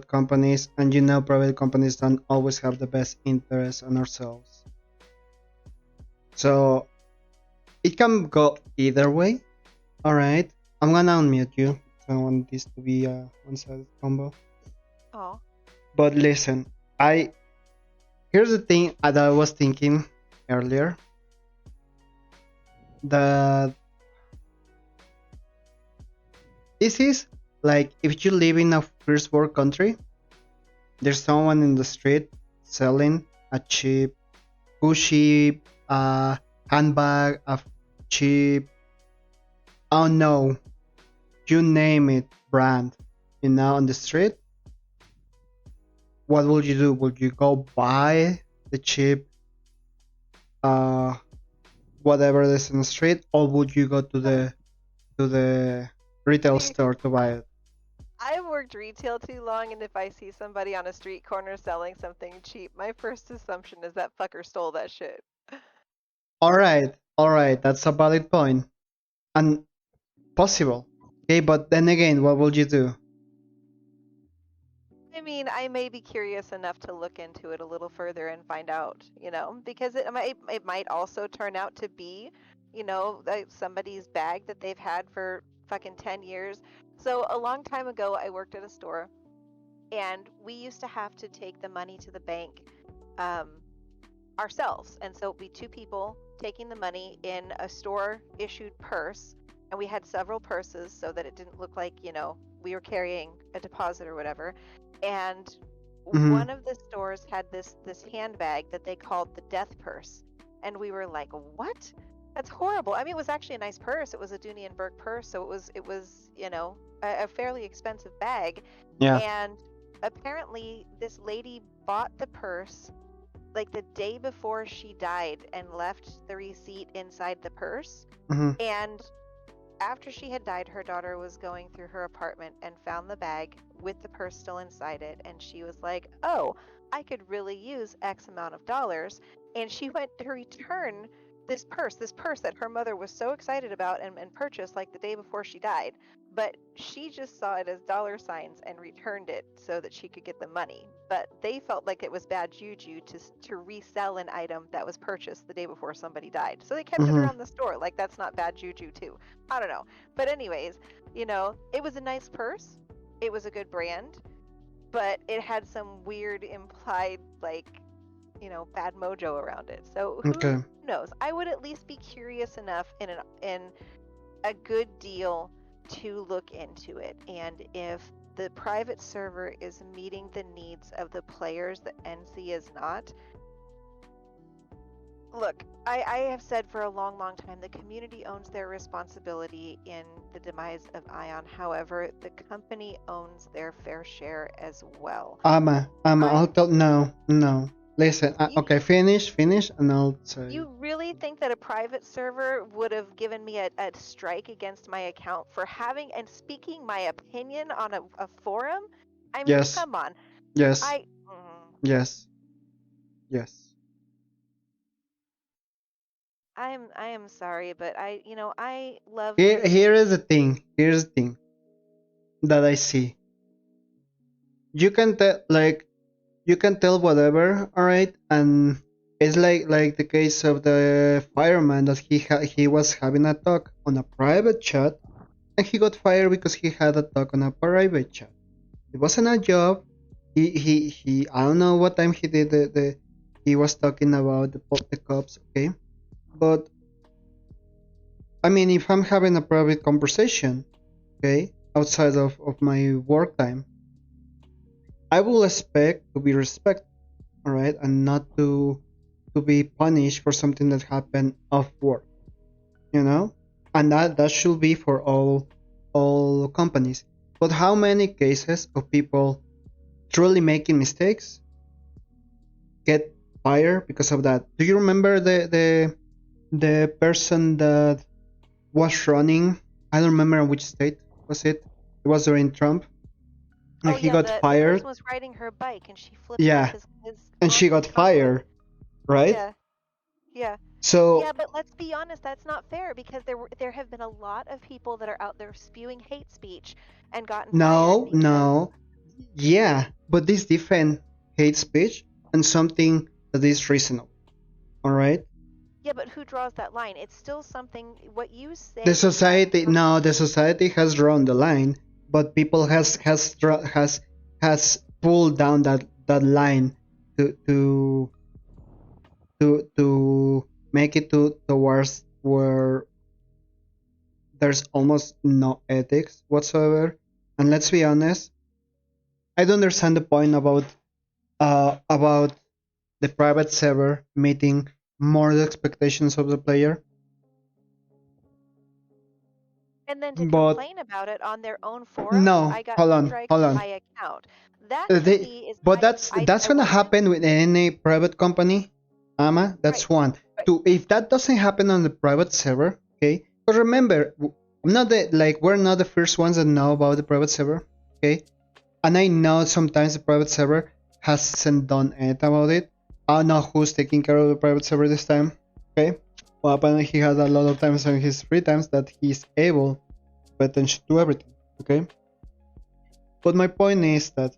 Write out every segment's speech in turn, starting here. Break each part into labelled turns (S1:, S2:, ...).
S1: private companies, and private companies don't always have the best interest on ourselves. So it can go either way. All right, I'm gonna unmute you. I don't want this to be a one-sided combo.
S2: Oh,
S1: But listen, I here's the thing that I was thinking earlier, that this is like if you live in a first world country, there's someone in the street selling a cheap Gucci handbag, a cheap, oh no, you name it, brand, on the street. What will you do? Will you go buy the cheap uh whatever is in the street, or would you go to the retail
S2: see,
S1: store to buy it?
S2: I've worked retail too long, and if I see somebody on a street corner selling something cheap, my first assumption is that fucker stole that shit.
S1: All right, that's a valid point and possible. Okay, but then again, what would you do?
S2: I mean, I may be curious enough to look into it a little further and find out, because it might also turn out to be, like somebody's bag that they've had for fucking 10 years. So a long time ago, I worked at a store, and we used to have to take the money to the bank um, ourselves. And so it'd be two people taking the money in a store issued purse. And we had several purses so that it didn't look like, we were carrying a deposit or whatever. And
S1: Mm-hmm.
S2: one of the stores had this handbag that they called the death purse. And we were like, what? That's horrible. I mean, it was actually a nice purse. It was a Dooney and Burke purse, so it was, a fairly expensive bag.
S1: Yeah.
S2: And apparently this lady bought the purse like the day before she died and left the receipt inside the purse.
S1: Mm-hmm.
S2: And after she had died, her daughter was going through her apartment and found the bag with the purse still inside it. And she was like, oh, I could really use X amount of dollars. And she went to return this purse that her mother was so excited about and purchased like the day before she died. But she just saw it as dollar signs and returned it so that she could get the money. But they felt like it was bad juju to resell an item that was purchased the day before somebody died. So they kept it
S1: Mm-hmm.
S2: around the store. Like, that's not bad juju, too. I don't know. But anyways, it was a nice purse. It was a good brand, but it had some weird implied, like, bad mojo around it. So who
S1: Okay.
S2: knows? I would at least be curious enough in a good deal to look into it. And if the private server is meeting the needs of the players that NC is not, look, I have said for a long, long time the community owns their responsibility in the demise of Ion. However, the company owns their fair share as well.
S1: I'll
S2: I'm
S1: tell. No, no. Listen.
S2: you
S1: Okay, finish, and I'll say.
S2: you really think that a private server would have given me a strike against my account for having and speaking my opinion on a forum? I mean,
S1: Yes,
S2: come on.
S1: yes,
S2: I mm,
S1: yes, yes.
S2: I am sorry, but I love
S1: Here
S2: me.
S1: is the thing. Here's the thing that I see. You can tell, like, you can tell whatever, all right, and it's like the case of the fireman that he was having a talk on a private chat, and he got fired because he had a talk on a private chat. It wasn't a job. He I don't know what time he did the he was talking about the cops, okay? But I mean, if I'm having a private conversation, okay, outside of my work time, I will expect to be respected, all right, and not to be punished for something that happened off work, you know, and that should be for all companies. But how many cases of people truly making mistakes get fired because of that? Do you remember the person that was running? I don't remember which state was it. It was during Trump, and
S2: Oh
S1: he
S2: yeah,
S1: got
S2: the person
S1: fired.
S2: was riding her bike and she flipped off
S1: Yeah,
S2: his
S1: and she got
S2: colleague.
S1: fired, right?
S2: Yeah, yeah.
S1: So
S2: Yeah, but let's be honest, that's not fair because there have been a lot of people that are out there spewing hate speech and gotten fired
S1: no,
S2: because
S1: no. Yeah, but this defend hate speech and something that is reasonable. All right.
S2: Yeah, but who draws that line? It's still something. What you
S1: The
S2: say is not
S1: society
S2: per-
S1: now, the society has drawn the line, but people has pulled down that line to to make it to towards where there's almost no ethics whatsoever. And let's be honest, I don't understand the point about the private server meeting more the expectations of the player.
S2: and then to
S1: But
S2: complain about it on their own forums.
S1: no,
S2: I got
S1: hold on,
S2: striked
S1: hold
S2: from
S1: on.
S2: my account. That to
S1: They,
S2: me is
S1: but that's
S2: I
S1: gonna
S2: wasn't
S1: happen with any private company, Ama.
S2: right.
S1: That's one.
S2: Right.
S1: Two, if that doesn't happen on the private server, okay. But remember, I'm not the like we're not the first ones that know about the private server, okay. And I know sometimes the private server hasn't done anything about it. I don't know who's taking care of the private server this time, okay. Well, apparently he has a lot of times on his free times that he's able to pay attention to everything, okay. But my point is that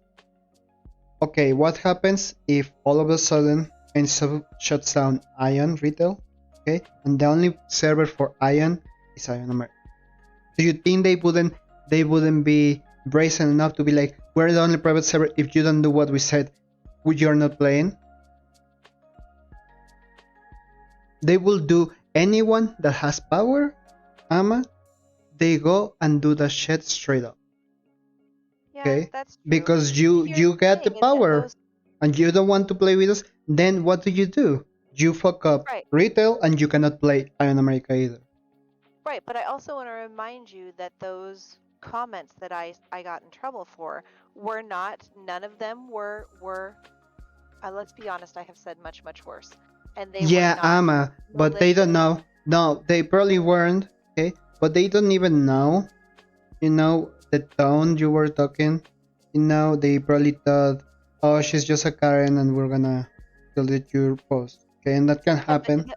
S1: okay, what happens if all of a sudden Enso shuts down Aion retail? Okay, and the only server for Aion is Aion America. Do you think they wouldn't be brazen enough to be like, we're the only private server. If you don't do what we said, you're not playing? They will do anyone that has power, Ama. They go and do the shit straight up.
S2: Yeah,
S1: Okay,
S2: that's true.
S1: because
S2: But
S1: you
S2: here's
S1: you
S2: the
S1: get the
S2: thing: is that
S1: power
S2: those
S1: and you don't want to play with us, then what do? You fuck up
S2: right,
S1: retail and you cannot play Iron America either.
S2: right. But I also want to remind you that those comments that I got in trouble for were not. None of them were. Let's be honest. I have said much worse, and they were
S1: Yeah,
S2: not
S1: Ama, but they don't
S2: malicious.
S1: know. No, they probably weren't. Okay, but they don't even know. The tone you were talking. They probably thought, oh, she's just a Karen, and we're gonna delete your post. Okay, and that can
S2: Yeah, but
S1: happen.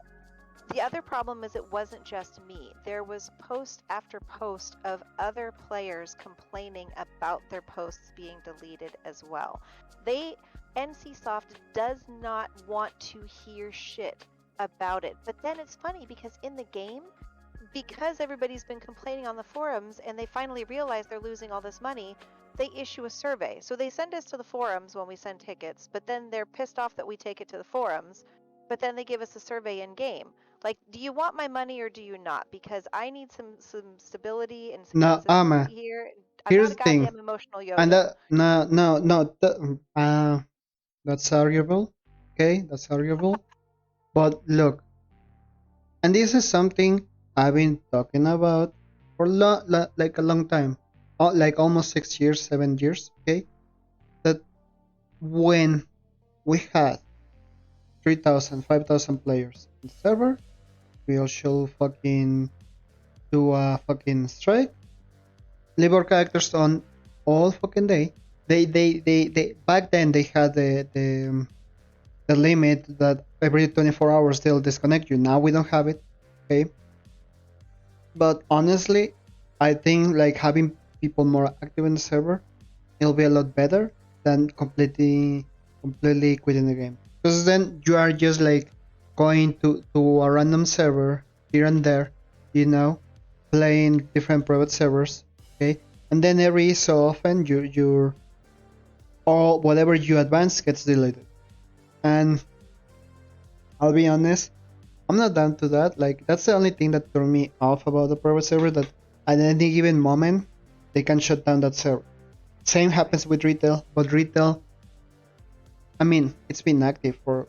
S2: the other problem is it wasn't just me. There was post after post of other players complaining about their posts being deleted as well. They NCSoft does not want to hear shit about it. But then it's funny because in the game, because everybody's been complaining on the forums and they finally realize they're losing all this money, they issue a survey. So they send us to the forums when we send tickets, but then they're pissed off that we take it to the forums, but then they give us a survey in game. Like, do you want my money or do you not? Because I need some stability and some
S1: No, Ama,
S2: consistency here. I'm
S1: here's
S2: not a
S1: the thing,
S2: goddamn emotional
S1: and
S2: yo-yo.
S1: no, no, no, that's arguable. Okay, that's arguable. But look, and this is something I've been talking about for like a long time, like almost 6 years, 7 years. Okay, that when we had 3,000, 5,000 players in the server, we all should fucking do a fucking strike, leave our characters on all fucking day. They back then they had the limit that every 24 hours they'll disconnect you. Now we don't have it. Okay, but honestly, I think like having people more active in the server, it'll be a lot better than completely quitting the game. Because then you are just like going to a random server here and there, you know, playing different private servers, okay? And then every so often your all whatever you advance gets deleted. And I'll be honest, I'm not down to that. Like that's the only thing that turned me off about the private server, that at any given moment they can shut down that server. Same happens with retail, but retail, I mean, it's been active for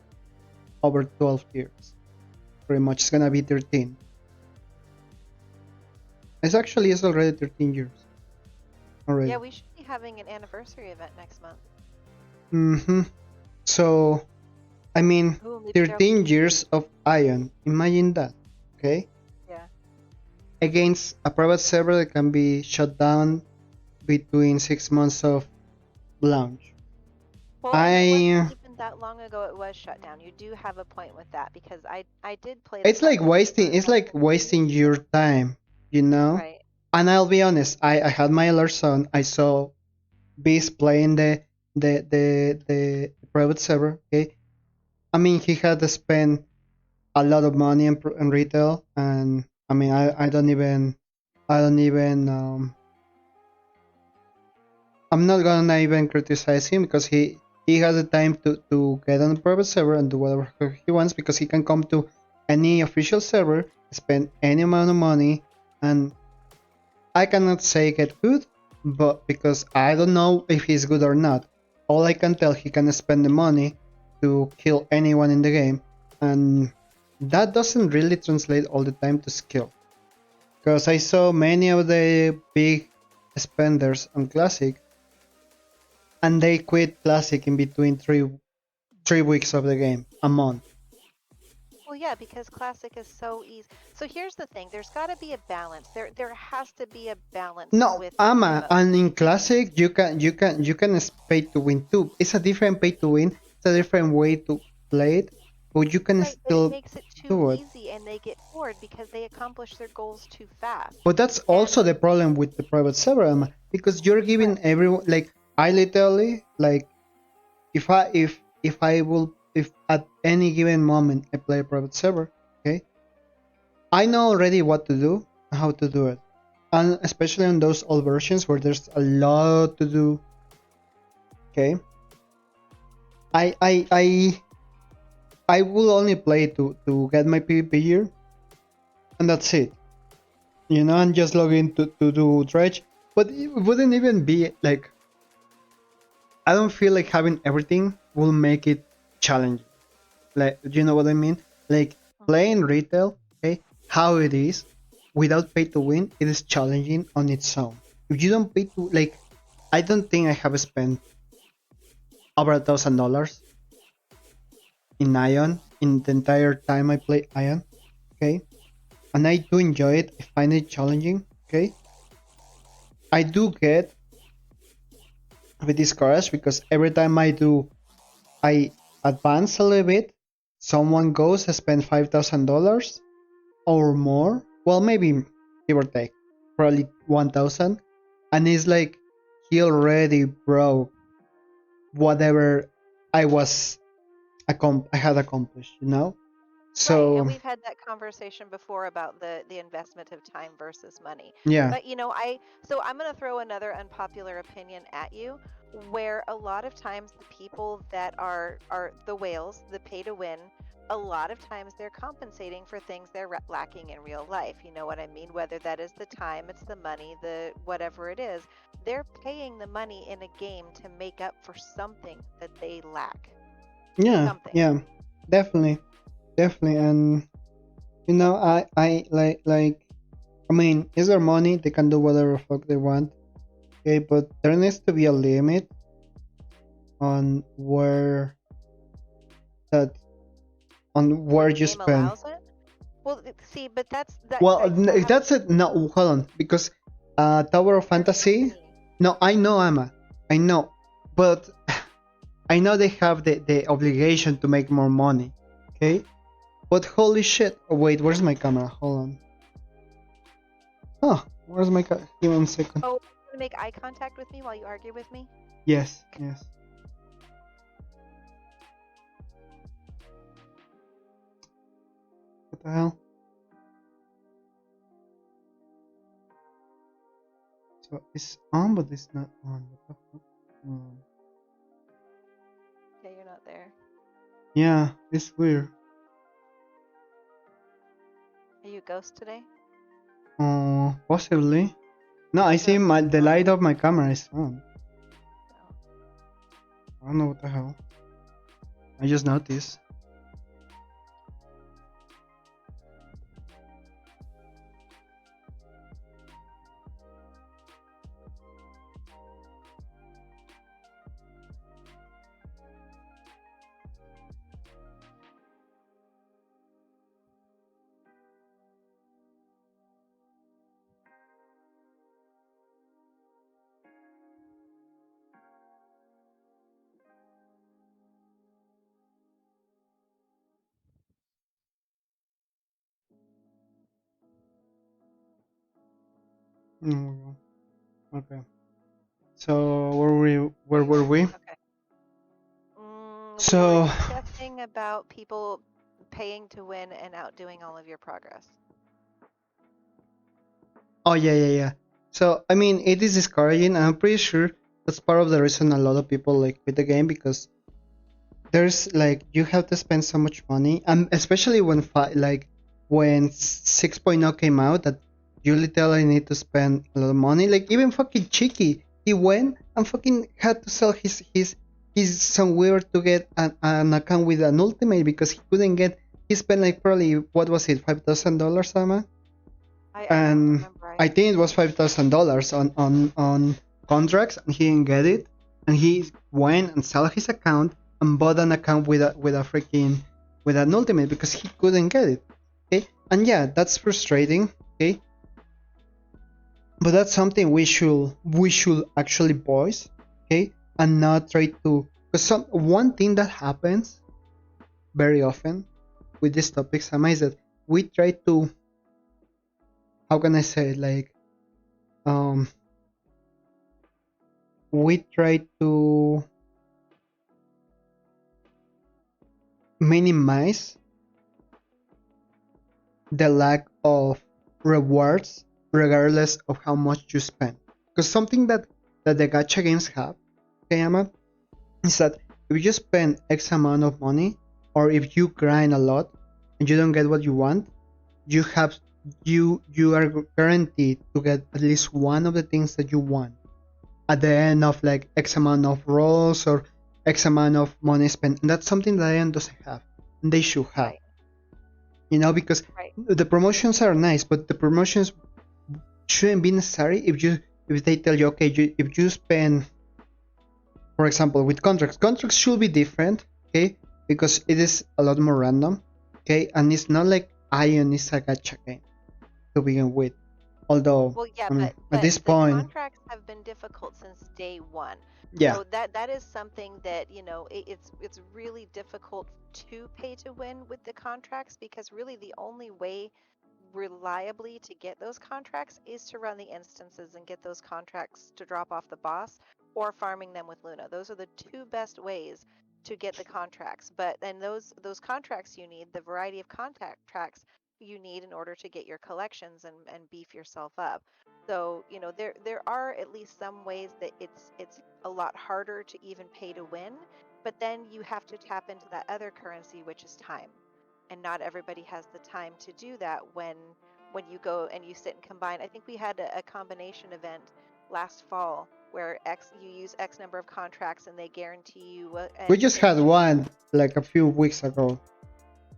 S1: over 12 years. Pretty much, it's gonna be 13. It's already 13 years
S2: Yeah,
S1: already.
S2: we should be having an anniversary event next month.
S1: Mm-hmm. So, I mean,
S2: Ooh, maybe Joe.
S1: 13 years of Ion. Imagine that, okay?
S2: Yeah.
S1: Against a private server that can be shut down between 6 months of launch.
S2: Well, and it wasn't
S1: I.
S2: even that long ago it was shut down. You do have a point with that because I did play the
S1: It's like
S2: private
S1: wasting.
S2: server
S1: It's
S2: once
S1: like
S2: in a few
S1: wasting
S2: years.
S1: your time, you know.
S2: Right.
S1: And I'll be honest. I had my alerts on. I saw Beast playing the private server. Okay, I mean he had to spend a lot of money in retail, and I mean I don't even I'm not gonna even criticize him because he has the time to get on the private server and do whatever he wants because he can come to any official server, spend any amount of money, and I cannot say get good, but because I don't know if he's good or not. All I can tell he can spend the money to kill anyone in the game, and that doesn't really translate all the time to skill. Because I saw many of the big spenders on Classic, and they quit Classic in between 3 weeks of the game, a month.
S2: Well, yeah, because classic is so easy. So here's the thing: there's got to be a balance. There has to be a balance
S1: No,
S2: with the
S1: Ama,
S2: mode.
S1: and in Classic you can pay to win too. It's a different pay to win. It's a different way to play it, but you can
S2: Right, but it
S1: still
S2: makes it too
S1: do it.
S2: easy and they get bored because they accomplish their goals too fast.
S1: But that's
S2: And
S1: also the problem with the private server, Ama, because you're giving
S2: right,
S1: everyone like I literally like if at any given moment I play a private server, okay, I know already what to do, how to do it, and especially on those old versions where there's a lot to do. Okay, I will only play to get my PvP gear, and that's it. And just log in to do dredge. But it wouldn't even be like I don't feel like having everything will make it challenging. Like, do you know what I mean? Like
S2: mhm.
S1: playing retail, okay, how it is without pay to win, it is challenging on its own. If you don't pay to like, I don't think I have spent over $1,000 in Ion in the entire time I play Ion. Okay, and I do enjoy it. I find it challenging. Okay, I do get a bit discouraged because every time I advance a little bit. Someone goes and spend $5,000 or more. Well, maybe give or take, probably 1,000, and it's like he already broke whatever I was I had accomplished.
S2: Right, and
S1: So
S2: we've had that conversation before about the investment of time versus money.
S1: yeah,
S2: But I'm going to throw another unpopular opinion at you, where a lot of times the people that are the whales, the pay to win, a lot of times they're compensating for things they're lacking in real life. You know what I mean? Whether that is the time, it's the money, the whatever it is, they're paying the money in a game to make up for something that they lack.
S1: yeah,
S2: Something.
S1: yeah, definitely, definitely, and I like I mean, it's their money. They can do whatever the fuck they want. Okay, but there needs to be a limit on that where
S2: Where the
S1: you
S2: game
S1: spend.
S2: allows it. Well, see, but that
S1: Well,
S2: that
S1: if
S2: has
S1: that's it, no, hold on, because Tower of
S2: their
S1: Fantasy.
S2: company.
S1: No, I know, Emma, I know, but I know they have the obligation to make more money. Okay, but holy shit! Oh, wait, where's my camera? Hold on. Huh? Where's my camera? Give me 1 second.
S2: Oh, you want to make eye contact with me while you argue with me?
S1: Yes, yes. What the hell? So it's on, but it's not on. What the fuck?
S2: Yeah, you're not there.
S1: Yeah, it's weird.
S2: Are you a ghost today?
S1: Possibly. No, I
S2: Your
S1: see
S2: ghost is
S1: the light
S2: normal.
S1: of my camera is on.
S2: Oh.
S1: I don't know what the hell. I just noticed. Okay. So where were we?
S2: Okay. We were
S1: So
S2: discussing about people paying to win and outdoing all of your progress.
S1: oh yeah. So I mean it is discouraging. I'm pretty sure that's part of the reason a lot of people like quit the game because there's like you have to spend so much money, and especially when like when 6.0 came out, that you literally need to spend a lot of money. Like even fucking Cheeky, he went and fucking had to sell his somewhere to get an account with an ultimate because he couldn't get. He spent like probably what was it, $5,000, Sama?
S2: I don't
S1: And
S2: remember.
S1: I think it was $5,000 on contracts, and he didn't get it. And he went and sold his account and bought an account with a freaking with an ultimate because he couldn't get it. Okay, and yeah, that's frustrating. Okay, but that's something we should actually voice. Okay, and not try to because one thing that happens very often with these topics, Sama, is that we try to, how can I say it, like um we try to minimize the lack of rewards regardless of how much you spend. Because something that the gacha games have, Kayama, is that if you spend X amount of money, or if you grind a lot and you don't get what you want, you have you are guaranteed to get at least one of the things that you want at the end of like X amount of rolls or X amount of money spent. And that's something that Ion doesn't have, and they should have.
S2: Right.
S1: Because
S2: Right.
S1: the promotions are nice, but the promotions shouldn't be necessary if they tell you, okay, if you spend, for example, with contracts should be different, okay, because it is a lot more random, okay, and it's not like Ion is a gacha game to begin with. Although,
S2: Well, yeah,
S1: I mean,
S2: but
S1: at
S2: but
S1: this
S2: the
S1: point,
S2: contracts have been difficult since day one.
S1: yeah,
S2: So that is something that, it's really difficult to pay to win with the contracts because really the only way reliably to get those contracts is to run the instances and get those contracts to drop off the boss or farming them with Luna. Those are the two best ways to get the contracts. But then those contracts you need, the variety of contracts you need in order to get your collections and beef yourself up. So, there are at least some ways that it's a lot harder to even pay to win, but then you have to tap into that other currency, which is time, and not everybody has the time to do that when you go and you sit and combine. I think we had a combination event last fall where you use X number of contracts and they guarantee you
S1: we
S2: an
S1: just had
S2: instant.
S1: one like a few weeks ago.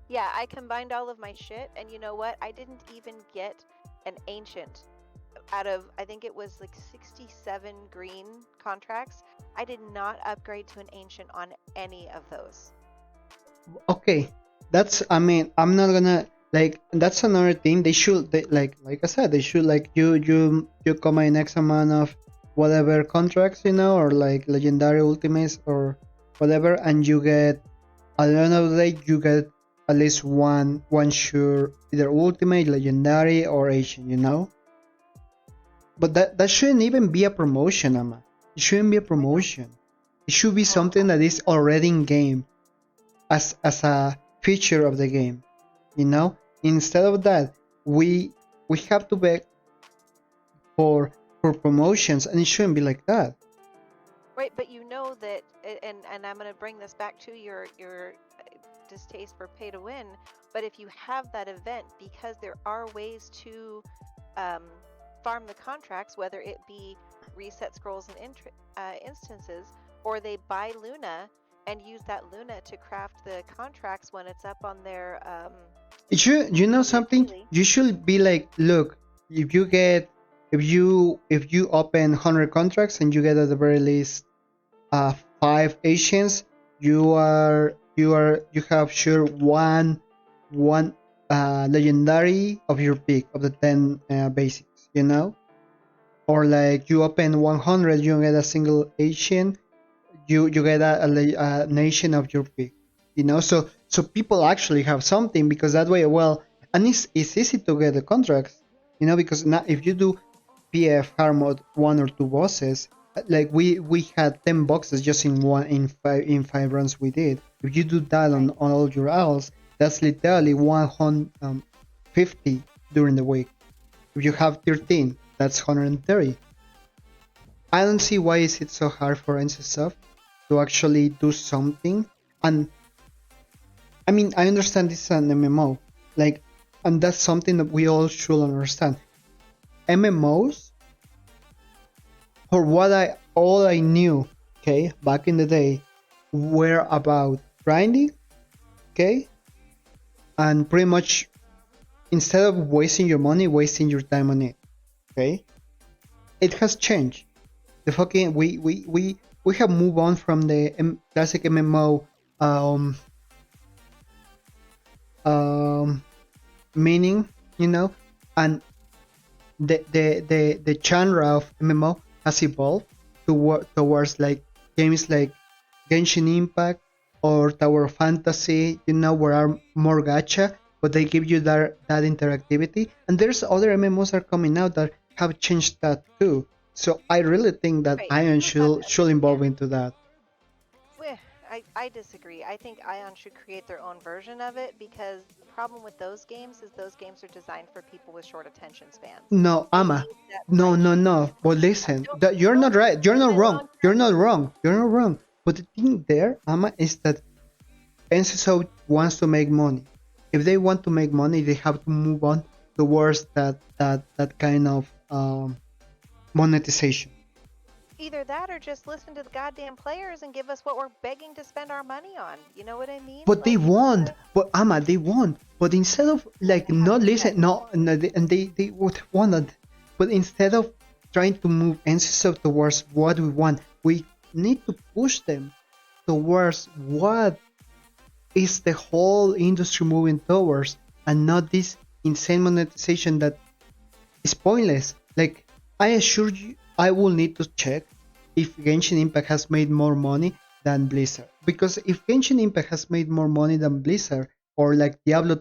S2: Yeah, I combined all of my shit, and you know what? I didn't even get an ancient out of, I think it was like 67 green contracts. I did not upgrade to an ancient on any of those.
S1: Okay, that's, I mean, I'm not gonna like, that's another thing like I said, they should like you combine X amount of whatever contracts, or like legendary ultimates or whatever, and you get, at the end of the day, you get at least one sure, either ultimate, legendary, or Asian, but that shouldn't even be a promotion, Ama. It shouldn't be a promotion. It should be
S2: Oh,
S1: something that is already in game as a feature of the game. Instead of that, we have to beg for promotions, and it shouldn't be like that.
S2: right, but you know that, and I'm going to bring this back to your distaste for pay to win. But if you have that event, because there are ways to um, farm the contracts, whether it be reset scrolls and instances, or they buy Luna and use that Luna to craft the contracts when it's up on their
S1: It should,
S2: their
S1: something,
S2: daily.
S1: you should be like, look, if you open 100 contracts and you get at the very least 5 Asians, you have sure one legendary of your pick of the 10 basics, or like you open 100, you don't get a single Asian, you get a nation of your pick, so people actually have something, because that way, well, and it's easy to get the contracts, because now if you do PF hard mode 1 or 2 bosses, Like we had 10 boxes just in five runs we did. If you do that
S2: Right.
S1: on all your owls, that's literally 150 during the week. If you have 13, that's 130. I don't see why is it so hard for NCSoft to actually do something. And I mean, I understand this is an MMO, like, and that's something that we all should understand. MMOs, for what I all I knew, okay, back in the day, were about grinding, okay, and pretty much instead of wasting your money, wasting your time on it, okay. It has changed. The fucking we have moved on from the classic MMO um um meaning, you know, and the genre of MMO has evolved towards like games like Genshin Impact or Tower of Fantasy, you know, where are more gacha, but they give you that interactivity. And there's other MMOs that are coming out that have changed that too. So I really think that
S2: Right.
S1: Ion
S2: Not that,
S1: should
S2: yeah.
S1: involve into that.
S2: I disagree. I think Ion should create their own version of it because the problem with those games is those games are designed for people with short attention spans.
S1: No,
S2: They
S1: Ama.
S2: need that
S1: No, no,
S2: break.
S1: no. But listen,
S2: Don't
S1: that you're
S2: don't
S1: not right. You're
S2: ruin
S1: not
S2: my
S1: wrong.
S2: long
S1: You're
S2: term.
S1: not wrong. You're not wrong. But the thing there, Ama, is that NCSO wants to make money. If they want to make money, they have to move on towards that kind of monetization.
S2: Either that or just listen to the goddamn players and give us what we're begging to spend our money on. You know what I mean?
S1: But they
S2: Like it's
S1: won't. But Ama, they won't. But instead of
S2: well,
S1: like
S2: they have
S1: not
S2: to
S1: listen,
S2: check.
S1: no, no and they would want. But instead of trying to move NCSO towards what we want, we need to push them towards what is the whole industry moving towards, and not this insane monetization that is pointless. Like, I assure you, I will need to check if Genshin Impact has made more money than Blizzard. Because if Genshin Impact has made more money than Blizzard, or like Diablo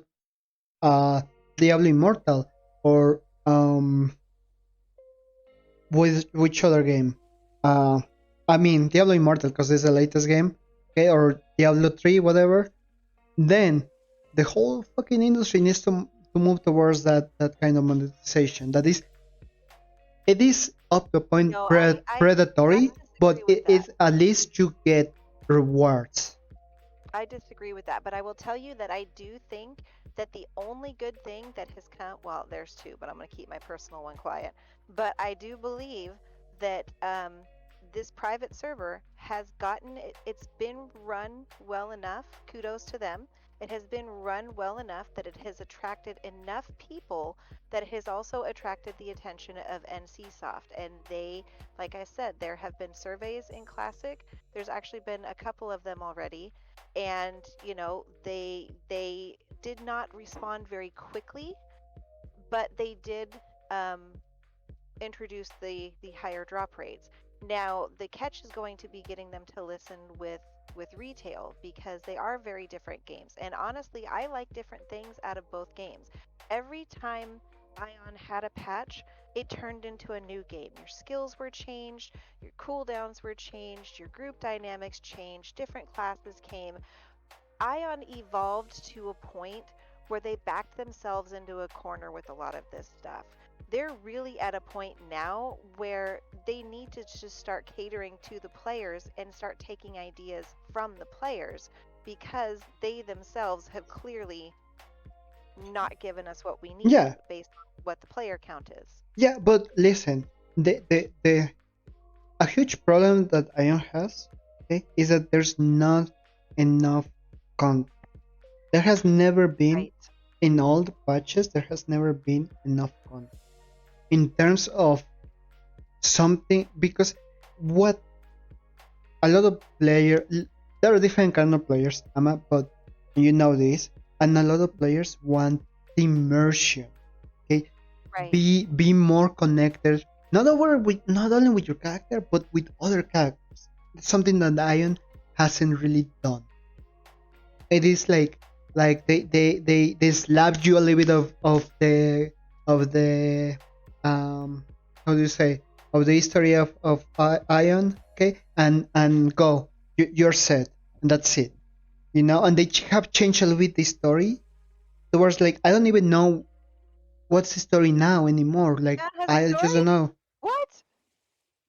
S1: Immortal, or with which other game? Uh, I mean Diablo Immortal because it's the latest game, okay, or Diablo 3, whatever. Then the whole fucking industry needs to move towards that kind of monetization. That is, it is up to a point
S2: No, I
S1: predatory, but
S2: disagree with
S1: it
S2: that.
S1: is at least you get rewards.
S2: I disagree with that, but I will tell you that I do think that the only good thing that has come, well, there's two, but I'm going to keep my personal one quiet. But I do believe that this private server has gotten it's been run well enough. Kudos to them. It has been run well enough that it has attracted enough people that it has also attracted the attention of NCSoft. And they, like I said, there have been surveys in Classic. There's actually been a couple of them already, and they did not respond very quickly, but they did um, introduce the higher drop rates. Now the catch is going to be getting them to listen with retail because they are very different games, and honestly I like different things out of both games. Every time Ion had a patch, it turned into a new game. Your skills were changed, your cooldowns were changed, your group dynamics changed, different classes came. Ion evolved to a point where they backed themselves into a corner with a lot of this stuff. They're really at a point now where they need to just start catering to the players and start taking ideas from the players because they themselves have clearly not given us what we need
S1: Yeah,
S2: based on what the player count is.
S1: yeah, but listen, the a huge problem that Ion has, okay, is that there's not enough content. There has never been,
S2: Right.
S1: in all the patches, there has never been enough content in terms of something, because what a lot of players, there are different kind of players, Ama, but you know this, and a lot of players want immersion, okay,
S2: Right.
S1: be more connected, not only with your character but with other characters. It's something that Ion hasn't really done. It is like they slap you a little bit of the how do you say, of the history of Aion, okay, and go. You're set, and that's it. And they have changed a little bit the story towards like I don't even know what's the story now anymore. Like
S2: That has a
S1: I just don't
S2: story?
S1: know.
S2: What?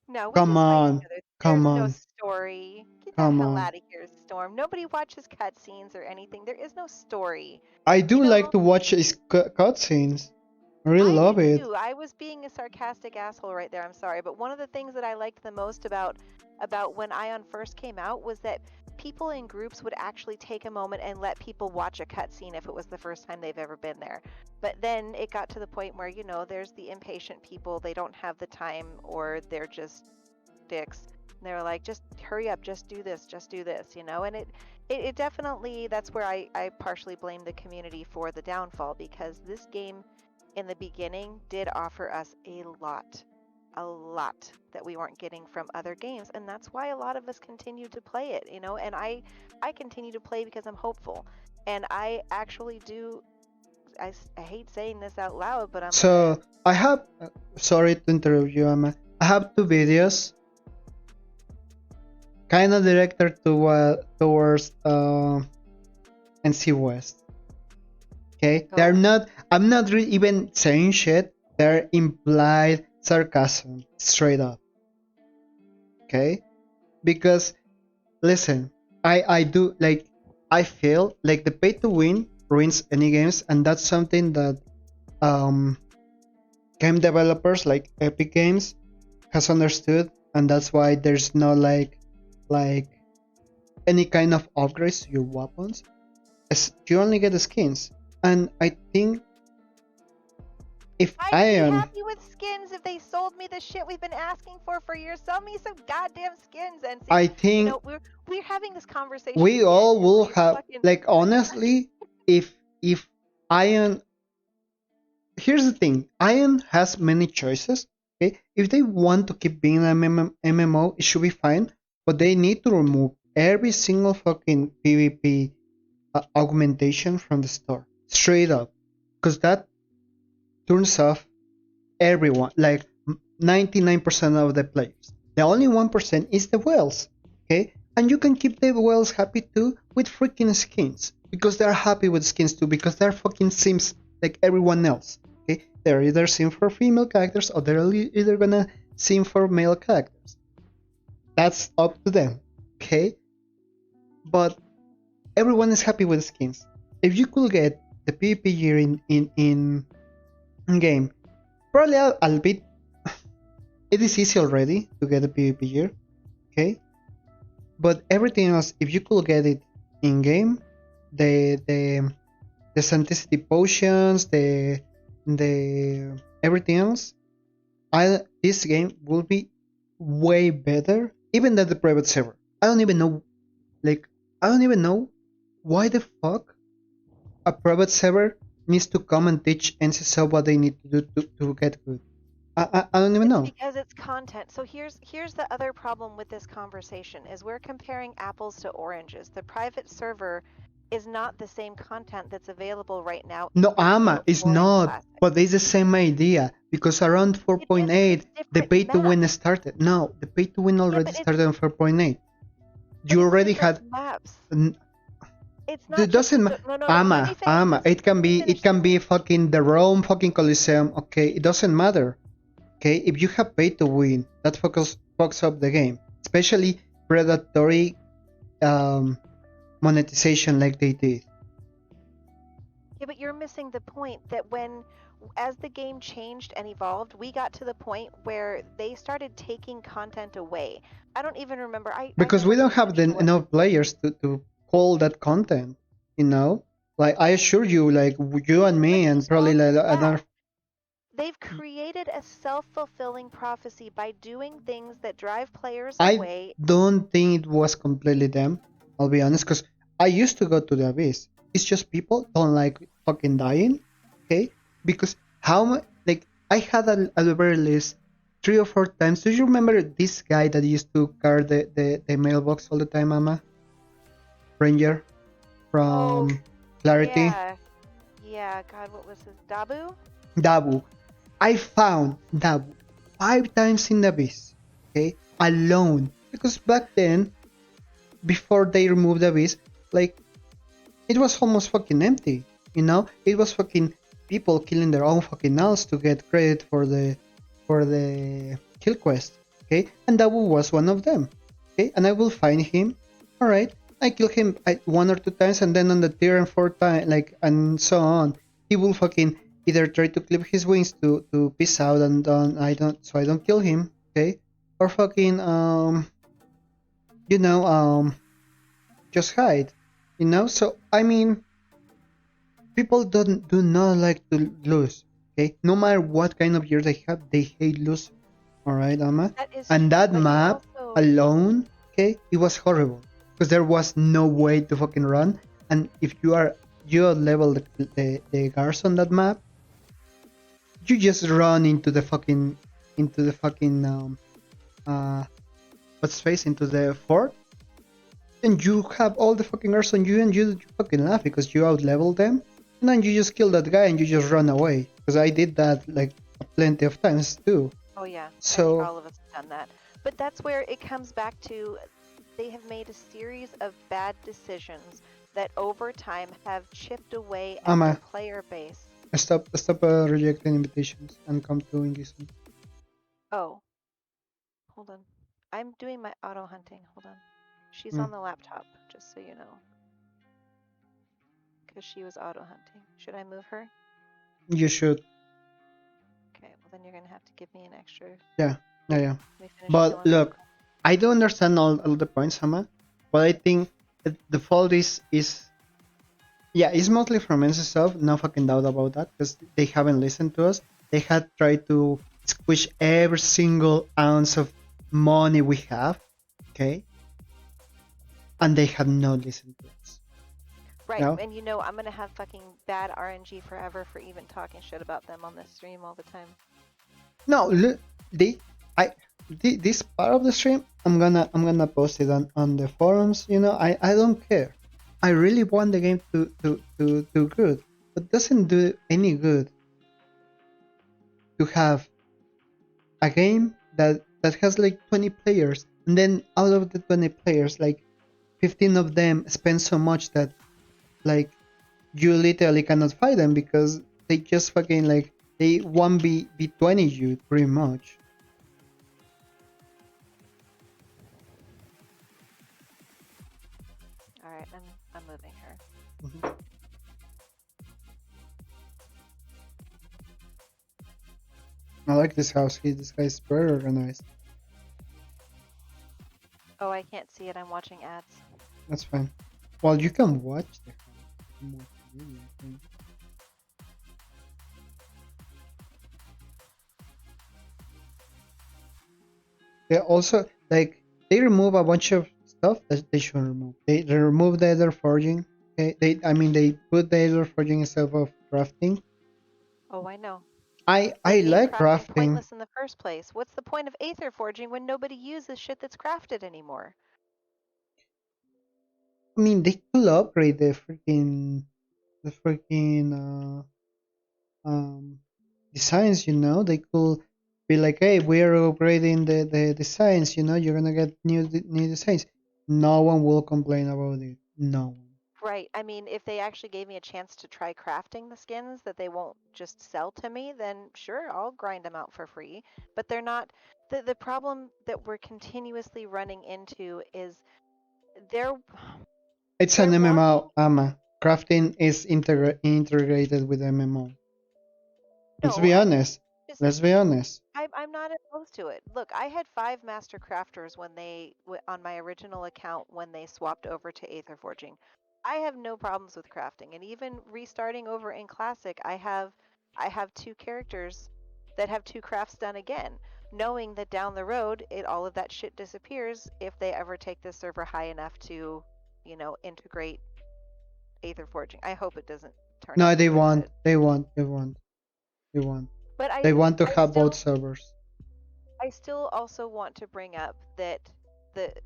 S2: No, we
S1: Come
S2: just fight each
S1: on,
S2: other. There's
S1: come
S2: no
S1: on,
S2: story. Get the
S1: come
S2: hell
S1: on.
S2: out of here, Storm. Nobody watches cutscenes or anything. There is no story.
S1: I
S2: You
S1: do like
S2: know,
S1: to watch his cutscenes. I really
S2: I do
S1: love it.
S2: too. I was being a sarcastic asshole right there. I'm sorry, but one of the things that I liked the most about when Ion first came out was that people in groups would actually take a moment and let people watch a cutscene if it was the first time they've ever been there. But then it got to the point where, there's the impatient people, they don't have the time, or they're just dicks. And they were like, just hurry up, just do this, and it definitely, that's where I partially blame the community for the downfall, because this game in the beginning did offer us a lot that we weren't getting from other games, and that's why a lot of us continue to play it, and I continue to play because I'm hopeful, and I actually do. I hate saying this out loud, but I'm gonna.
S1: So I have. Sorry to interrupt you, Emma. I have two videos, kind of directed towards NC West. Okay, they're
S2: Go.
S1: not. I'm not even saying shit. They're implied sarcasm, straight up. Okay, because listen, I do like. I feel like the pay to win ruins any games, and that's something that um game developers like Epic Games has understood, and that's why there's no like any kind of upgrades to your weapons. You only get the skins, and I think if
S2: I'd be
S1: Ion,
S2: happy with skins if they sold me the shit we've been asking for years. Sell me some goddamn skins, and see,
S1: I think
S2: we're having this conversation
S1: we
S2: again,
S1: all
S2: and
S1: will
S2: we've
S1: have
S2: fucking.
S1: like honestly, if Ion, here's the thing, Ion has many choices. Okay, if they want to keep being an MMO, it should be fine, but they need to remove every single fucking PvP augmentation from the store, straight up, because that turns off everyone, like 99% of the players. The only 1% is the whales, okay? And you can keep the whales happy too with freaking skins, because they're happy with skins too, because they're fucking sims like everyone else, okay? They're either sim for female characters or they're either gonna sim for male characters. That's up to them, okay? But everyone is happy with skins. If you could get the PvP gear in game, probably I'll be. It is easy already to get a PvP gear, okay? But everything else, if you could get it in game, the Sancticity potions, the everything else, this game will be way better, even than the private server. I don't even know, like, I don't even know why the fuck a private server needs to come and teach NCSO what they need to do to get good. I don't even
S2: It's
S1: know.
S2: because it's content. So here's the other problem with this conversation is we're comparing apples to oranges. The private server is not the same content that's available right now
S1: No,
S2: in
S1: Ama,
S2: vanilla
S1: it's
S2: or in
S1: not.
S2: classic.
S1: But it's the same idea because around
S2: It is, but
S1: 4.8,
S2: it's
S1: the
S2: different
S1: pay to win
S2: maps.
S1: started. No, the pay to win
S2: Yeah,
S1: already started on 4.8.
S2: but
S1: You
S2: it's
S1: already
S2: different
S1: had.
S2: maps.
S1: n-
S2: It's not
S1: It
S2: just
S1: doesn't.
S2: no. Let me
S1: Ama,
S2: finish
S1: Ama.
S2: this. Let me
S1: It
S2: finish
S1: can
S2: this.
S1: be fucking the Rome fucking Coliseum. Okay, it doesn't matter. Okay, if you have pay to win, that fucks up the game, especially predatory monetization like they did.
S2: Yeah, but you're missing the point that as the game changed and evolved, we got to the point where they started taking content away. I don't even remember. I
S1: Because we
S2: never
S1: don't
S2: paid
S1: have
S2: attention to what.
S1: enough players to hold that content, you know. Like I assure you, like you and me
S2: Just
S1: and
S2: as
S1: probably
S2: wrong
S1: like
S2: as that.
S1: another.
S2: They've created a self-fulfilling prophecy by doing things that drive players
S1: I
S2: away.
S1: don't think it was completely them. I'll be honest, because I used to go to the abyss. It's just people don't like fucking dying, okay? Because how much like I had at the very least 3 or 4 times. Do you remember this guy that used to guard the mailbox all the time, Mama? Ranger
S2: Oh,
S1: from Clarity?
S2: yeah. Yeah, God, what was his Dabu?
S1: Dabu. I found Dabu 5 times in the abyss, okay, alone. Because back then, before they removed the abyss, like it was almost fucking empty. It was fucking people killing their own fucking elves to get credit for the kill quest. Okay, and that was one of them. Okay, and I will find him. All right, I kill him 1 or 2 times, and then on the third and fourth time, like and so on, he will fucking either try to clip his wings to peace out, and I don't kill him. Okay, or fucking you know just hide. So I mean people do not like to lose. Okay, no matter what kind of year they have, they hate losing. All right, Amma.
S2: That is
S1: And
S2: true,
S1: that
S2: but you
S1: map
S2: also
S1: alone, okay, it was horrible because there was no way to fucking run. And if you level the guards on that map, you just run into the fucking uh what's face into the fort, and you have all the fucking guards on you, and you fucking laugh because you out level them, and then you just kill that guy and you just run away. Because I did that like plenty of times too.
S2: Oh yeah, I think
S1: So,
S2: all of us have done that. But that's where it comes back to they have made a series of bad decisions that over time have chipped away at their
S1: Ama,
S2: player base.
S1: stop rejecting invitations and come to Ingison.
S2: Oh, hold on. I'm doing my auto hunting. Hold on. She's
S1: Mm,
S2: on the laptop, just so you know, because she was auto hunting. Should I move her?
S1: you should,
S2: Okay, well then you're gonna have to give me an extra.
S1: yeah, yeah.
S2: Let me finish
S1: But
S2: killing this.
S1: look, I do understand all the points, Ama. But I think the fault is yeah, it's mostly from NC no fucking doubt about that, because they haven't listened to us. They had tried to squish every single ounce of money we have, okay? And they have not listened to us.
S2: Right,
S1: No?
S2: and I'm gonna have fucking bad RNG forever for even talking shit about them on this stream all the time.
S1: No, look, this part of the stream, I'm gonna post it on the forums. I don't care. I really want the game to do good, but doesn't do any good to have a game that has like 20 players, and then out of the 20 players, like 15 of them spend so much that like you literally cannot fight them because they just fucking like they 1v20 you pretty much.
S2: All right, I'm moving her.
S1: Mhm. I like this house. This guy's very organized.
S2: Oh, I can't see it. I'm watching ads.
S1: That's fine. Well, you can watch the house. You can watch the video, I think. They also like they remove a bunch of stuff that they shouldn't remove. They remove the ether forging. Okay, they put the ether forging instead of crafting.
S2: Oh, I know.
S1: I
S2: They made
S1: like
S2: crafting
S1: crafting.
S2: pointless in the first place. What's the point of aether forging when nobody uses shit that's crafted anymore?
S1: I mean, they could upgrade the freaking designs. They could be like, hey, we are upgrading the designs. You're gonna get new designs. No one will complain about it. No one.
S2: Right. I mean, if they actually gave me a chance to try crafting the skins that they won't just sell to me, then sure, I'll grind them out for free. But they're not. The problem that we're continuously running into is they're
S1: It's an
S2: they're wanting.
S1: MMO, Ama. Crafting is integrated with MMO. Let's
S2: No,
S1: be
S2: I mean,
S1: honest.
S2: just
S1: Let's be honest.
S2: I'm not opposed to it. Look, I had 5 master crafters when on my original account when they swapped over to Aether Forging. I have no problems with crafting, and even restarting over in Classic, I have 2 characters that have 2 crafts done again, knowing that down the road, all of that shit disappears if they ever take this server high enough to, integrate Aether Forging. I hope it doesn't turn
S1: No, they
S2: into it,
S1: want.
S2: but
S1: They want. They want. They want.
S2: but
S1: They want to
S2: I
S1: have both
S2: still
S1: servers.
S2: I still also want to bring up that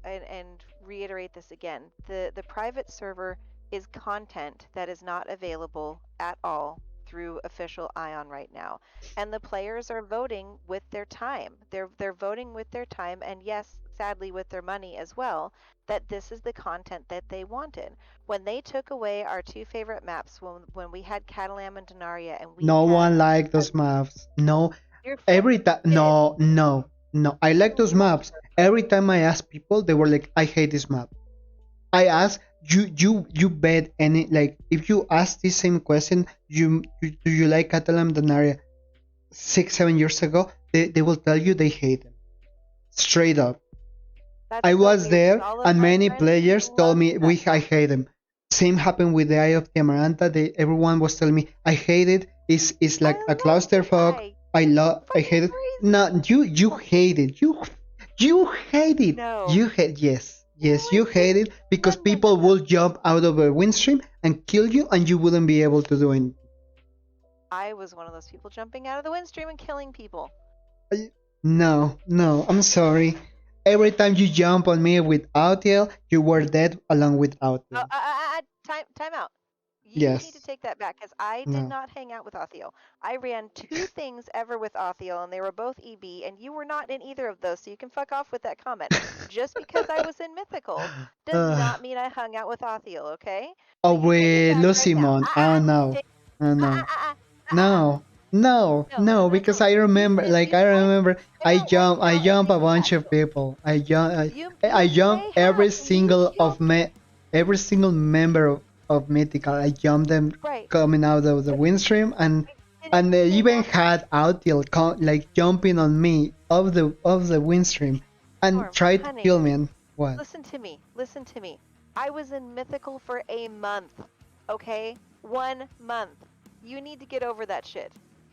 S2: and reiterate this again. The private server is content that is not available at all through official Ion right now, and the players are voting with their time. They're voting with their time, and yes, sadly with their money as well. That this is the content that they wanted. When they took away our two favorite maps, when we had Catalam and Denaria, and we
S1: No
S2: had
S1: one liked
S2: uh,
S1: those maps. No,
S2: your friend
S1: every time.
S2: did.
S1: No, no, no. I like
S2: You
S1: those
S2: loved
S1: maps.
S2: them.
S1: Every time I ask people, they were like, "I hate this map." I ask you bet any like if you ask this same question, do you like Catalan Denaria 6 7 years ago? They will tell you they hate them straight up.
S2: That's
S1: I
S2: so
S1: was
S2: weird
S1: there,
S2: because all of
S1: and
S2: my
S1: many
S2: friends
S1: players told
S2: loved
S1: me
S2: that
S1: I
S2: map.
S1: hate them. Same happened with the Eye of the Amaranta. Everyone was telling me I hate it. It's
S2: I
S1: like a
S2: love the
S1: clusterfuck.
S2: eye.
S1: I
S2: Fucking
S1: hate it.
S2: crazy.
S1: No, you hate it. You hate it.
S2: No.
S1: You hate
S2: No,
S1: yes
S2: I
S1: you hate
S2: didn't.
S1: it because
S2: None of
S1: people
S2: them.
S1: will jump out of a windstream and kill you, and you wouldn't be able to do anything.
S2: I was one of those people jumping out of the windstream and killing people.
S1: No, I'm sorry. Every time you jump on me with Outl, you were dead along with
S2: Oh,
S1: Outl.
S2: time out. You need to
S1: Yes.
S2: take that back because I did
S1: No.
S2: not hang out with Othiel. I ran two things ever with Othiel, and they were both EB, and you were not in either of those, so you can fuck off with that comment. Just because I was in Mythicals does
S1: uh,
S2: not mean I hung out with Othiel, okay? So
S1: oh,
S2: you take it
S1: with
S2: back right now.
S1: Lucimon. Oh no.
S2: Take,
S1: Oh
S2: ah, ah,
S1: no.
S2: ah, ah, ah, ah, ah.
S1: No. No.
S2: No,
S1: No.
S2: no,
S1: Because
S2: no.
S1: I
S2: You
S1: remember,
S2: did
S1: like
S2: you
S1: I
S2: time
S1: remember,
S2: time out right
S1: I
S2: now and
S1: jump a bunch
S2: reset.
S1: of people. I
S2: You
S1: jump
S2: may
S1: every
S2: have. You
S1: single of
S2: jumped
S1: every single member of Mythical. I jumped them
S2: right,
S1: coming out of the
S2: but
S1: windstream,
S2: did
S1: and they
S2: anything
S1: even
S2: happen?
S1: had Outil like jumping on me of the windstream and
S2: Storm,
S1: tried to
S2: honey,
S1: kill me. And what?
S2: listen to me. Listen to me. I was in Mythical for a month. Okay? 1 month. You need to get over that shit.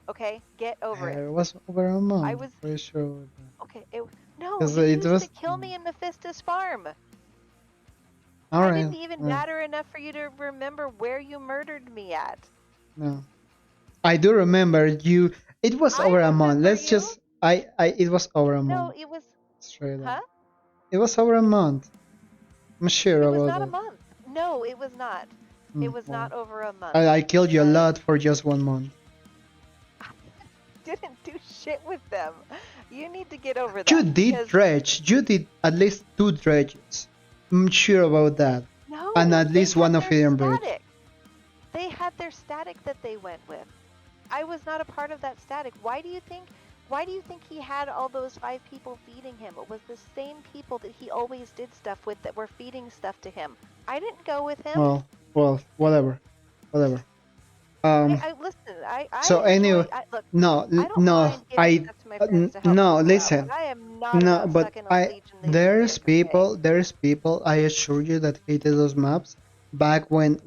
S2: Okay? Get over it.
S1: It was over a
S2: I
S1: month.
S2: was
S1: Pretty sure.
S2: okay. No,
S1: Because
S2: you
S1: it
S2: used to
S1: was
S2: kill me in Mephistus Farm.
S1: all
S2: I
S1: right.
S2: didn't even
S1: All right.
S2: matter enough for you to remember where you murdered me at.
S1: No, I do remember you. It was
S2: I
S1: over a month.
S2: remember
S1: Let's
S2: you.
S1: just. It was over a
S2: No,
S1: month.
S2: it was,
S1: Straight up.
S2: huh?
S1: It was over a month. I'm sure
S2: It was
S1: about
S2: not a
S1: that.
S2: month. No, it was not. It was not
S1: Well,
S2: over a month.
S1: I killed you a lot for just 1 month.
S2: Didn't do shit with them. You need to get over
S1: You
S2: that
S1: did
S2: because
S1: dredge. You did at least 2 dredges. I'm sure about that. And
S2: no,
S1: at
S2: they
S1: least
S2: had
S1: one of
S2: their
S1: Hidden Bridge.
S2: static. They had their static that they went with. I was not a part of that static. Why do you think he had all those 5 people feeding him? It was the same people that he always did stuff with that were feeding stuff to him. I didn't go with him.
S1: Well, whatever. Whatever. Um,
S2: I listen. I
S1: so anyway,
S2: enjoy. Look.
S1: no,
S2: I don't
S1: no,
S2: mind giving stuff to my friends to help
S1: no,
S2: people out, but
S1: listen.
S2: I am not
S1: No,
S2: about
S1: but
S2: sucking a Legion Legion dick. Okay.
S1: there's people, I assure you, that hated those maps back when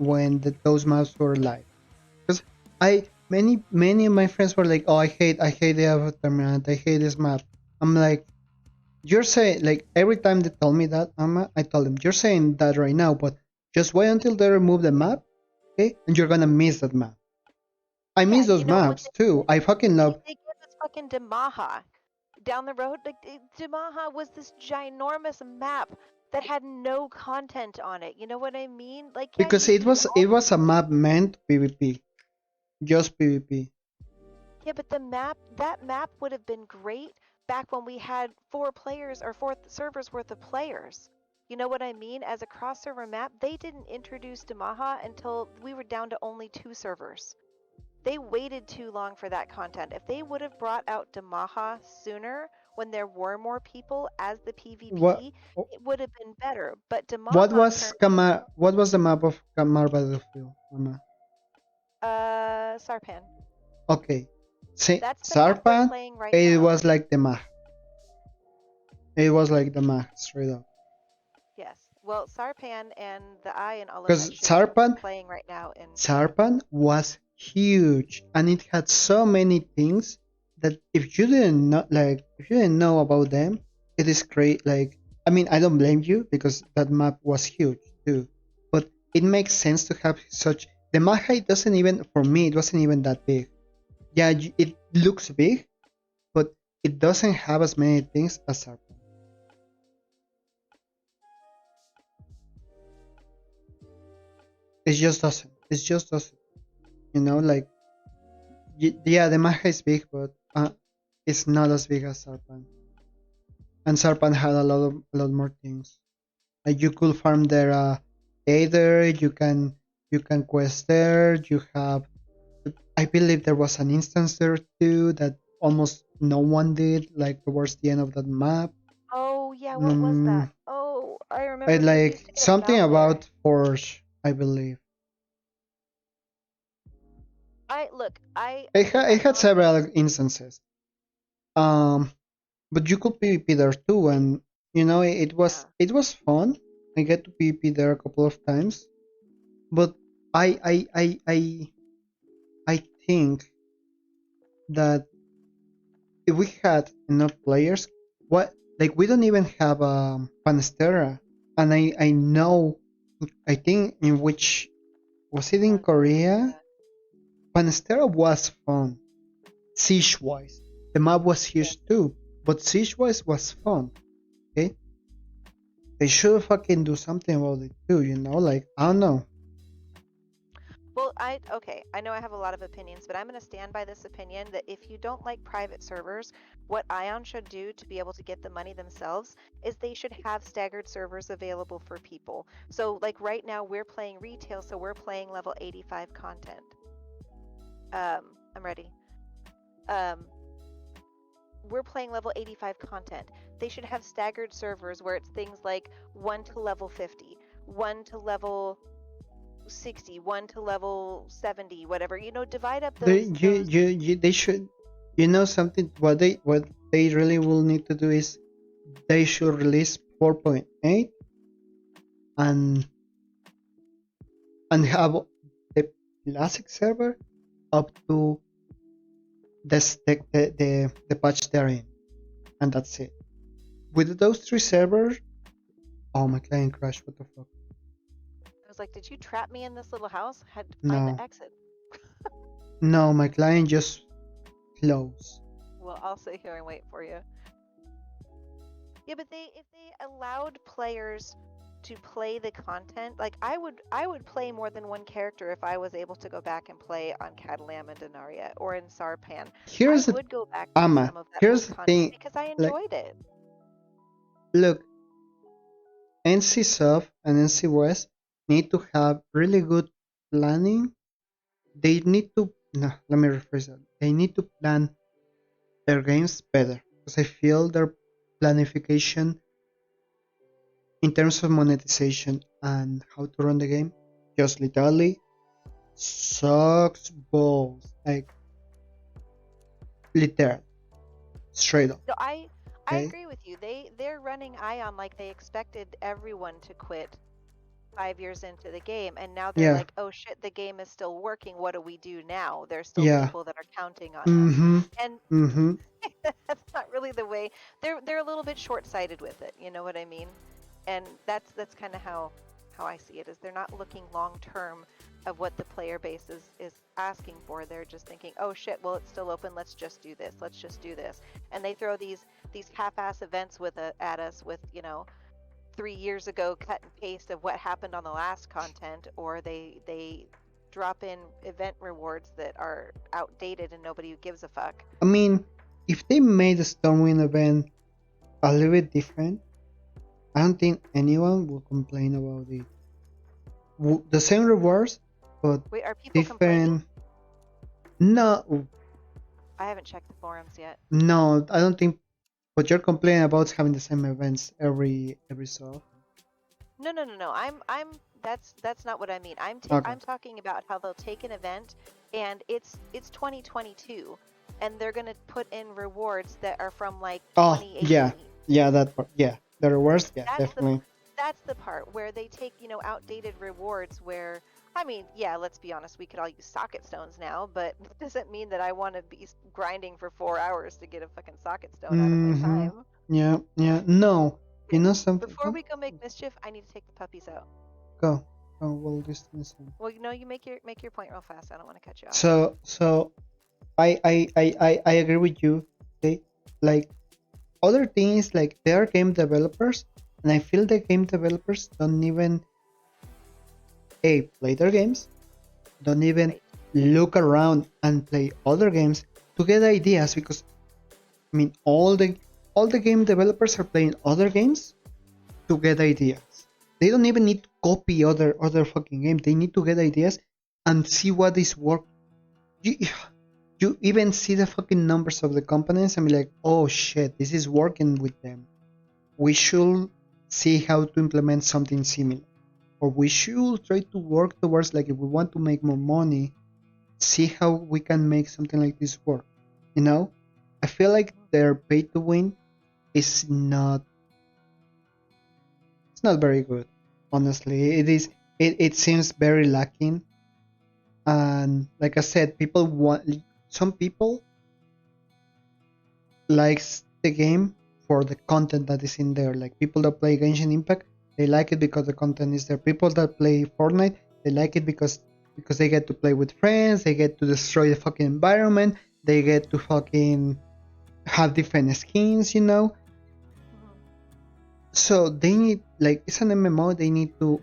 S1: those maps were live. Because many of my friends were like, oh, I hate the Aftermath, I hate this map. I'm like, you're saying, like, every time they tell me that, I tell them, you're saying that right now, but just wait until they remove the map, okay? And you're gonna miss that map. I
S2: Yeah,
S1: miss
S2: and
S1: those
S2: you know what
S1: maps too. I fucking love.
S2: they gave us fucking Damaha down the road. Like Damaha was this ginormous map that had no content on it. You know what I mean? Like, yeah,
S1: Because
S2: you
S1: it
S2: all
S1: was a map meant PvP, just PvP.
S2: yeah, but that map would have been great back when we had 4 players or 4 servers worth of players. You know what I mean? As a cross server map, they didn't introduce Damaha until we were down to only 2 servers. They waited too long for that content. If they would have brought out Damaha sooner when there were more people as the
S1: What
S2: PvP, it would have been better. But
S1: what
S2: Damaha
S1: was
S2: turned
S1: Kamar? What was the map of Kamar Battlefield, Mama?
S2: Sarpan.
S1: Okay, see,
S2: That's the map we're
S1: Sarpan.
S2: playing right
S1: It
S2: now.
S1: was like the map. It was like the map straight up.
S2: Yes. Well, Sarpan and the Eye and all of
S1: Because
S2: that shit is what we're playing right now in
S1: Sarpan was huge, and it had so many things that if you didn't know about them, it is great. Like, I mean, I don't blame you because that map was huge too, but it makes sense to have such. The map height doesn't even, for me, it wasn't even that big. Yeah, it looks big, but it doesn't have as many things as Sarpan. It just doesn't. It just doesn't. You know, like Yeah, the map is big, but it's not as big as Sarpan. And Sarpan had a lot more things. Like you could farm there, either you can quest there. You have, I believe there was an instance there too that almost no one did, like towards the end of that map.
S2: Oh yeah, what was that?
S1: Mm,
S2: Oh, I
S1: I
S2: remember there used
S1: like
S2: to be a
S1: something
S2: mound there.
S1: about Forge, I believe.
S2: I look,
S1: It
S2: I'm
S1: had
S2: not.
S1: several instances. Um, but you could PvP there too, and you know
S2: Yeah.
S1: it was fun. I get to PvP there a couple of times, but I I I I I think that if we had enough players, what like we don't even have Panastera, and I know I think in which was it in
S2: One second.
S1: Korea? Panastera was fun, siege wise. The map was
S2: Yeah.
S1: huge too, but siege wise was fun. Okay, they should fucking do something about it too. You know, like I don't know.
S2: Well, okay, I know I have a lot of opinions, but I'm going to stand by this opinion that if you don't like private servers, what Ion should do to be able to get the money themselves is they should have staggered servers available for people. So, like right now, we're playing retail, so we're playing level 85 content. I'm ready. Um, we're playing level 85 content. They should have staggered servers where it's things like 1 to level 50, 1 to level 60, 1 to level 70, whatever. Divide up those.
S1: They should, you know, something. What they really will need to do is they should release 4.8 and have the classic server up to the patch they're in, and that's it. With those three servers, oh my client crashed. What the fuck?
S2: I was like, did you trap me in this little house? I had to find the
S1: No,
S2: exit.
S1: no, my client just closed.
S2: Well, I'll sit here and wait for you. Yeah, but if they allowed players to play the content, like I would play more than one character if I was able to go back and play on Catalam and Denaria or in Sarpan. I
S1: Here's the
S2: would go back to
S1: Ama.
S2: some of that old
S1: Here's the
S2: content
S1: thing.
S2: because I
S1: Like,
S2: enjoyed it.
S1: look, NC South and NC West need to have really good planning. They need to no, let me rephrase that. They need to plan their games better because I feel their planification in terms of monetization and how to run the game just literally sucks balls. Like literal, straight up.
S2: So I
S1: Okay.
S2: agree with you. They're running Ion like they expected everyone to quit 5 years into the game, and now they're
S1: Yeah.
S2: like, oh shit, the game is still working. What do we do now? There's still
S1: Yeah.
S2: people that are counting on us,
S1: Mm-hmm.
S2: and
S1: Mm-hmm.
S2: that's not really the way. They're a little bit short-sighted with it. You know what I mean? And that's kind of how I see it. Is they're not looking long-term of what the player base is asking for. They're just thinking, oh shit, well it's still open. Let's just do this. Let's just do this. And they throw these half-ass events at us with 3 years ago cut and paste of what happened on the last content, or they drop in event rewards that are outdated and nobody gives a fuck.
S1: I mean, if they made the Stormwind event a little bit different, I don't think anyone will complain about it. The same rewards, but
S2: Wait, are people complaining?
S1: different. No,
S2: I haven't checked the forums yet.
S1: no, I don't think. What you're complaining about is having the same events every so often.
S2: No. That's not what I mean.
S1: Okay.
S2: I'm talking about how they'll take an event and it's 2022 and they're going to put in rewards that are from like
S1: Oh
S2: 2018.
S1: yeah, that part. Yeah, the rewards. Yeah,
S2: That's the
S1: definitely.
S2: that's the part where they take, outdated rewards where I mean, yeah, let's be honest, we could all use socket stones now, but it doesn't mean that I want to be grinding for 4 hours to get a fucking socket stone out of my
S1: Mm-hmm.
S2: time.
S1: Yeah, yeah. No, you
S2: Yeah.
S1: know something.
S2: Before we go make mischief, I need to take the puppies out.
S1: Go. Go. We'll just listen.
S2: Well, you make your point real fast. I don't want to cut you off.
S1: So I agree with you. Okay, like other things, like they are game developers, and I feel the game developers don't even play their games, don't even
S2: Right.
S1: look around and play other games to get ideas, because I mean all the game developers are playing other games to get ideas. They don't even need to copy other fucking game. They need to get ideas and see what is work. You, you even see the fucking numbers of the companies and be like, oh shit, this is working with them. We should see how to implement something similar. Or we should try to work towards, like, if we want to make more money, see how we can make something like this work. You know? I feel like their pay to win is not it's not very good. Honestly. It seems very lacking. And like I said, some people likes the game for the content that is in there. Like people that play Genshin Impact, they like it because the content is there. People that play Fortnite, they like it because they get to play with friends, they get to destroy the fucking environment, they get to fucking have different skins.
S2: Mhm.
S1: So they need, like, it's an MMO, they need to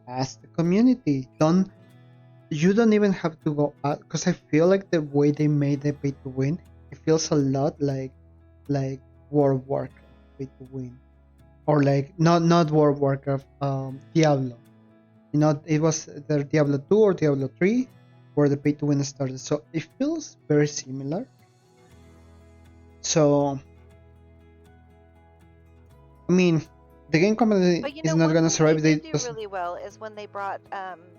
S1: ask the community. You don't even have to go out, because I feel like the way they made the pay to win, it feels a lot like World of Warcraft pay to win, or like not World of Warcraft, Diablo. It was the Diablo 2 or Diablo 3 where the pay to win started. So it feels very similar. So I mean, the game company
S2: But you
S1: is
S2: know,
S1: not
S2: one
S1: gonna
S2: thing they
S1: survive. They
S2: did do
S1: doesn't.
S2: really well is when they brought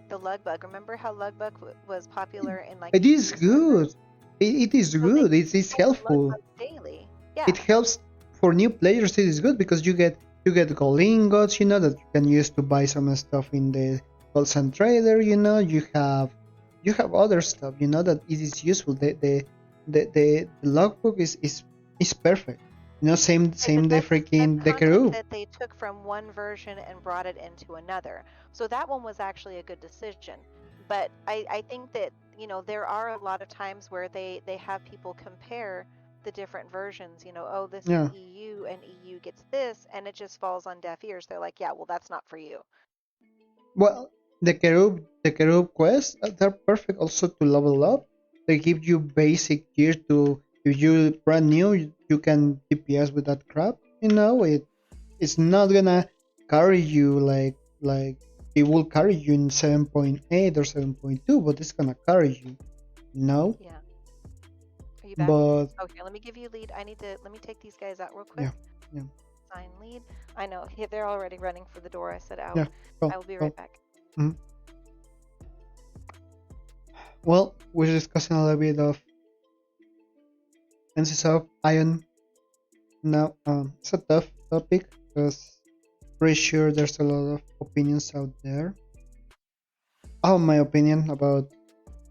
S2: the lug bug. Remember how lug bug was popular in like
S1: It is
S2: EU servers?
S1: good. It is
S2: So they
S1: good. It's
S2: pulled the lug
S1: helpful.
S2: bugs daily.
S1: It
S2: Yeah.
S1: helps for new players. It is good because you get gold ingots, that you can use to buy some stuff in the gold sand trader. You have other stuff, that it is useful. The logbook is perfect.
S2: Right,
S1: Same
S2: but
S1: the
S2: that's
S1: freaking the
S2: content
S1: Karoo.
S2: that they took from one version and brought it into another. So that one was actually a good decision. But I think that, there are a lot of times where they have people compare the different versions, oh, this is
S1: Yeah.
S2: EU and EU gets this, and it just falls on deaf ears. They're like, yeah, well, that's not for you.
S1: Well, the Kerub quests, they're perfect also to level up. They give you basic gear to, if you're brand new, you can DPS with that crap. It's not gonna carry you like it will carry you in 7.8 or 7.2, but it's gonna carry you. You know,
S2: Yeah. Are you back?
S1: but
S2: Okay, let me give you lead. Let me take these guys out real quick.
S1: yeah, yeah,
S2: Sign lead. I know, they're already running for the door. I said out.
S1: yeah. Cool,
S2: I will be
S1: cool.
S2: right back.
S1: Mhm. Well, we're discussing a little bit of NCSoft Ion now. It's a tough topic because pretty sure there's a lot of opinions out there. My opinion about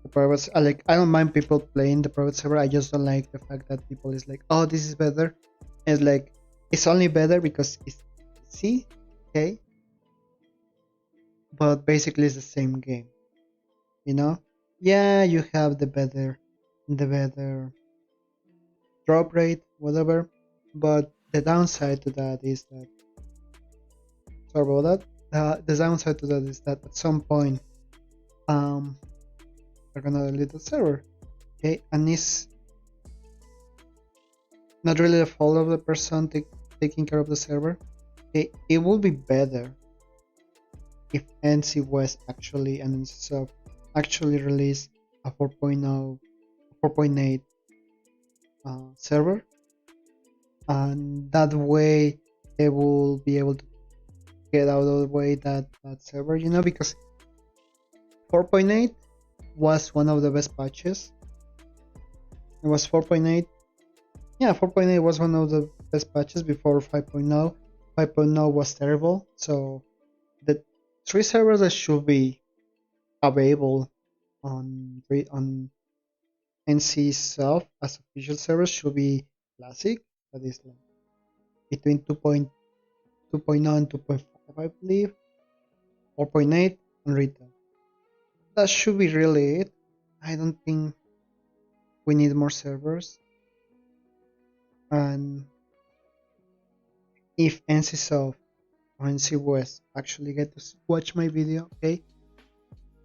S1: the private, I don't mind people playing the private server. I just don't like the fact that people is like, oh, this is better. It's like, it's only better because it's easy, okay, but basically it's the same game. You know? Yeah, you have the better drop rate, whatever. But the downside to that is that, sorry about that. The downside to that is that at some point, um, they're gonna delete the server, okay, and it's not really the fault of the person taking care of the server. It would be better if NC West actually and NCSoft actually release a 4.0, 4.8 server, and that way they will be able to get out of the way that server, because 4.8 was one of the best patches. It was 4.8. Yeah, 4.8 was one of the best patches before 5.0. 5.0 was terrible. So the three servers that should be available on NCSoft as official servers should be Classic, that is like between 2.0 and 2.5, I believe, 4.8, and Retail. That should be really it. I don't think we need more servers. And if NCSoft or NC West actually get to watch my video, okay,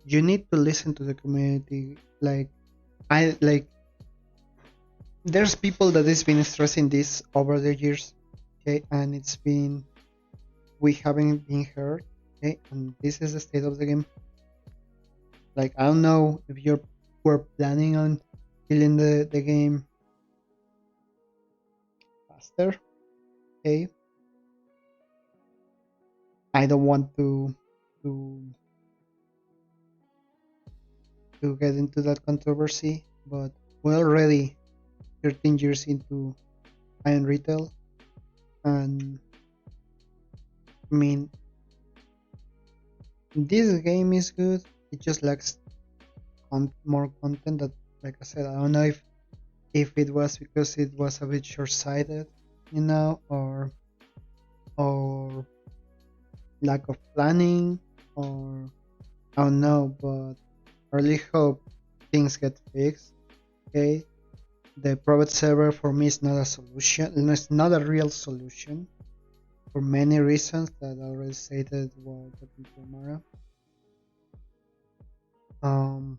S1: you need to listen to the community. Like I like there's people that has been stressing this over the years, okay, and it's been we haven't been heard, okay, and this is the state of the game. Like I don't know if you're were planning on killing the game faster, okay. I don't want to to get into that controversy, but we're already 13 years into iron retail, and I mean this game is good. It just lacks more content. That, like I said, I don't know if it was because it was a bit short-sighted, or lack of planning, or I don't know, but I really hope things get fixed. Okay, the private server for me is not a solution. It's not a real solution for many reasons that I already stated while talking to Mara. Um,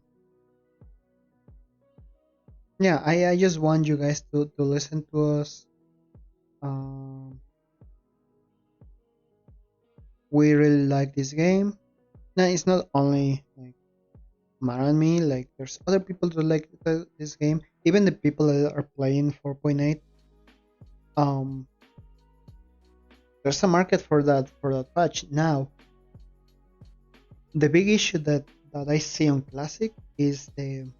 S1: yeah, I just want you guys to listen to us. Um, we really like this game. Now it's not only like Mara and me. Like there's other people who like this game. Even the people that are playing 4.8. Um, there's a market for that patch now. The big issue that I see on Classic is the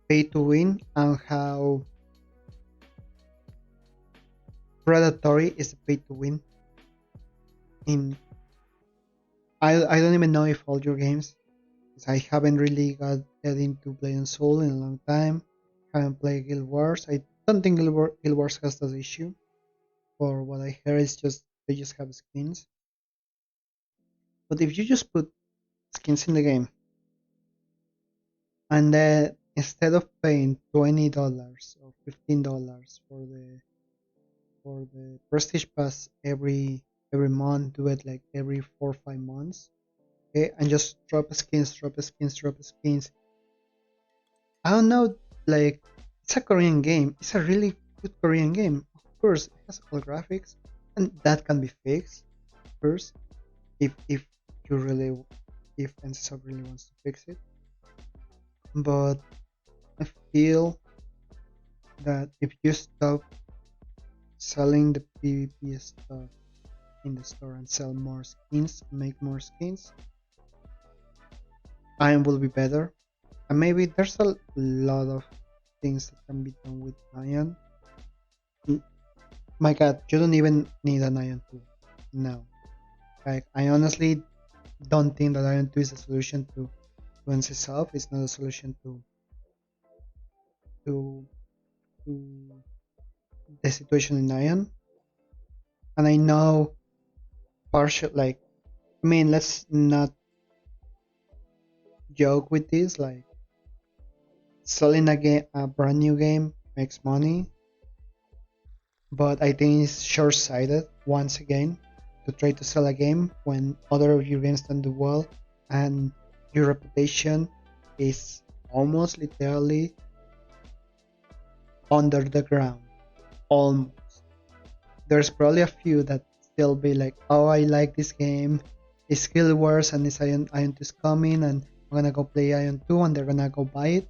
S1: pay to win and how predatory is the pay to win. In I don't even know if all your games, 'cause I haven't really get into playing Soul in a long time. Haven't played Guild Wars. I don't think Guild Wars has that issue. For what I heard, it's just they just have skins. But if you just put skins in the game and then instead of paying $20 or $15 for the prestige pass every month, do it like every 4 or 5 months, okay, and just drop skins. I don't know, like it's a Korean game. It's a really good Korean game. Of course, it has all graphics, and that can be fixed. First, if you really if NCSoft really wants to fix it, but I feel that if you stop selling the PvP stuff in the store and sell more skins, make more skins, Iron will be better. And maybe there's a lot of things that can be done with Iron. My god, you don't even need an Iron 2 now. Like, I honestly don't think that Iron 2 is a solution to NCSoft. It's not a solution to, to the situation in Iron. And I know partial, like, I mean, let's not joke with this. Like, selling a brand new game makes money, but I think it's short-sighted once again to try to sell a game when other of your games don't do well and your reputation is almost literally under the ground. Almost. There's probably a few that still be like, oh, I like this game. It's Guild Wars and it's Ion 2 is coming and I'm gonna go play Ion 2 and they're gonna go buy it.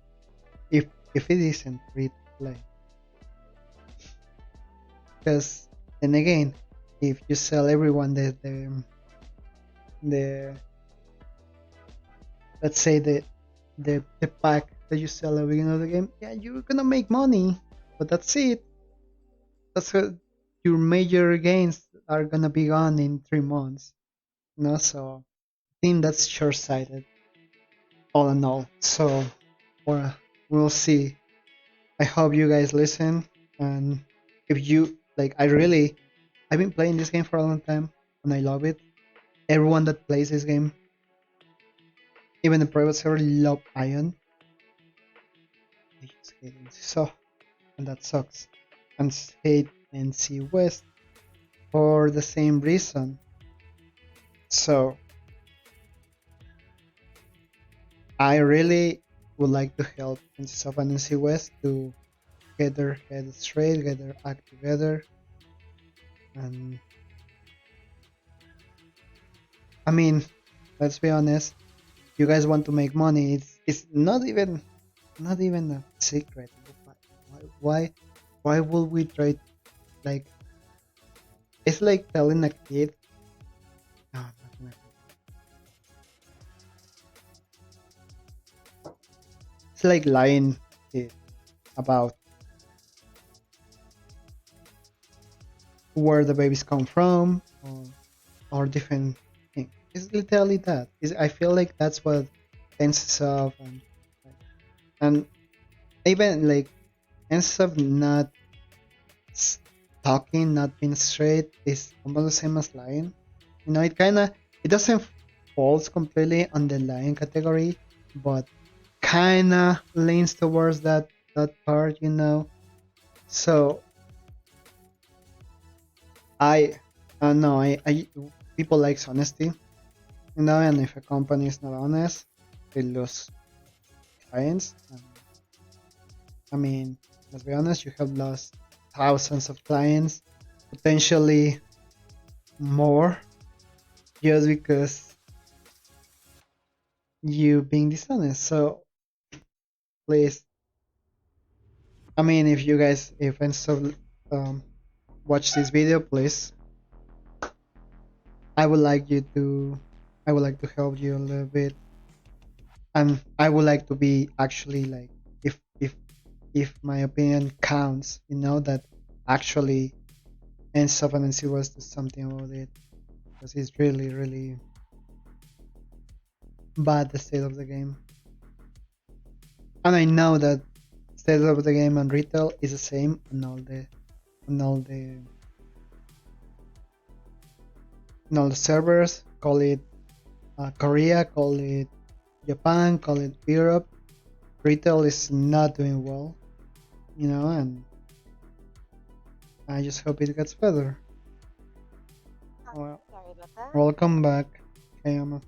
S1: If it isn't free to play. Because then again, if you sell everyone the let's say the pack that you sell at the beginning of the game, yeah, you're gonna make money, but that's it. That's your major gains are gonna be gone in 3 months. So I think that's short-sighted, all in all. So well, we'll see. I hope you guys listen, and if you like, I've been playing this game for a long time, and I love it. Everyone that plays this game, even the private server, love Ion. They just hate NC Soft, and that sucks. And hate NC West for the same reason. So I really would like to help Princess of Anansi West to get their head straight, get their act together, and I mean, let's be honest. You guys want to make money. It's not even a secret. Why why would we try like it's like telling a kid? No, I'm not gonna. It's like lying kid about where the babies come from or different things. It's literally that. I feel like that's what ends up and even like ends up not s- talking, not being straight is almost the same as lying. It doesn't falls completely on the lying category, but kinda leans towards that part. So I no, I people likes honesty, and if a company is not honest, they lose clients. And, I mean, let's be honest, you have lost thousands of clients, potentially more, just because you being dishonest. So please, I mean, if you guys, if Enzo um, watch this video, please, I would like you to, I would like to help you a little bit, and I would like to be actually like, if my opinion counts, that actually Enzo and NC was do something about it, because it's really, really bad the state of the game, and I know that state of the game and retail is the same on all the servers. Call it Korea, call it Japan, call it Europe. Retail is not doing well, and I just hope it gets better. Well,
S2: Sorry about that.
S1: welcome back, Kayama.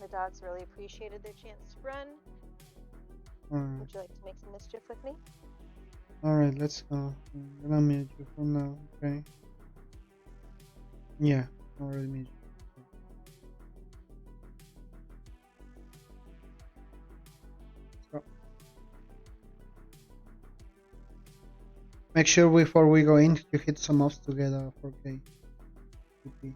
S2: The dogs really appreciated their chance to run.
S1: Alright,
S2: Would you like to make some mischief with me?
S1: alright, let's go. I'm gonna mute you for now, okay? Yeah, already mute you. Let's go. Make sure before we go in, you hit some offs together, 4K. TP.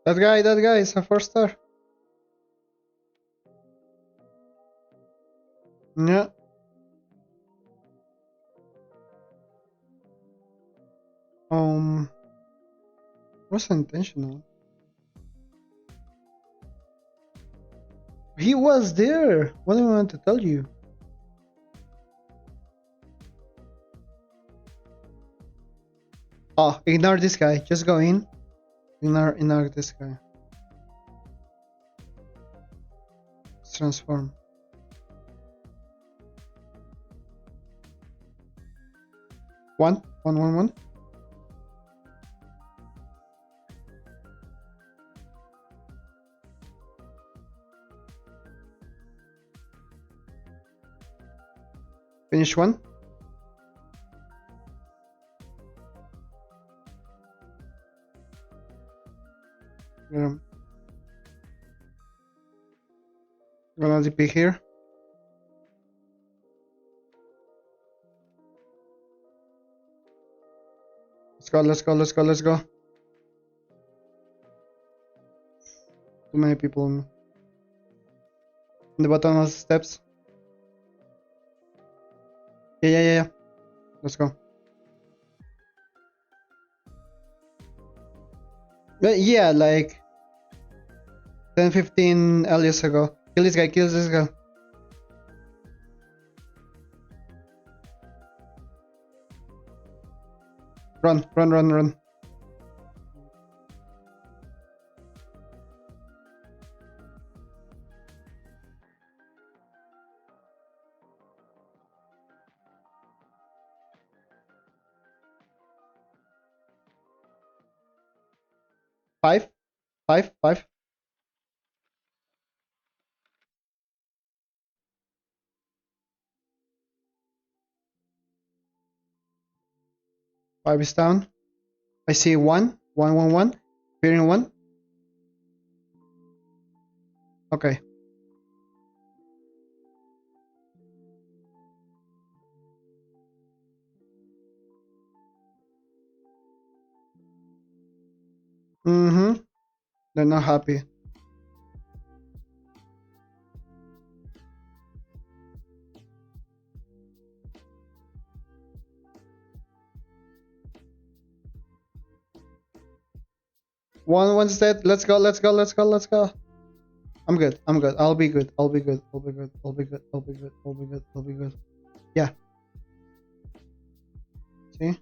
S1: That guy is a 4 star. Yeah. Was intentional. He was there. What do I want to tell you? Oh, ignore this guy. Just go in. Ignore this guy. Let's transform. One. Finish one. Um, gonna DP here. Let's go. Too many people in the bottom of the steps. Yeah. Let's go. But yeah, like 10, 15 alias ago. Kill this guy, kill this guy. Run, run, run, run. Five, five, five. Five is down. I see one, one, one, one. Fearing one. Okay. Mm-hmm. They're not happy. One's dead. Let's go, let's go, let's go, let's go. I'm good. I'm good. I'll be good. I'll be good. I'll be good. I'll be good. I'll be good. I'll be good. I'll be good. Yeah. See?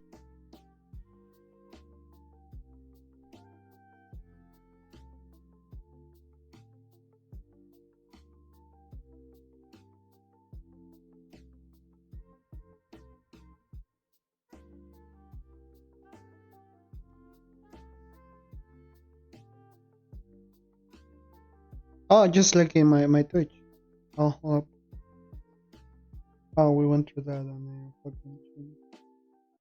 S1: Oh, just like in my Twitch. Oh, oh, we went through that on the fucking.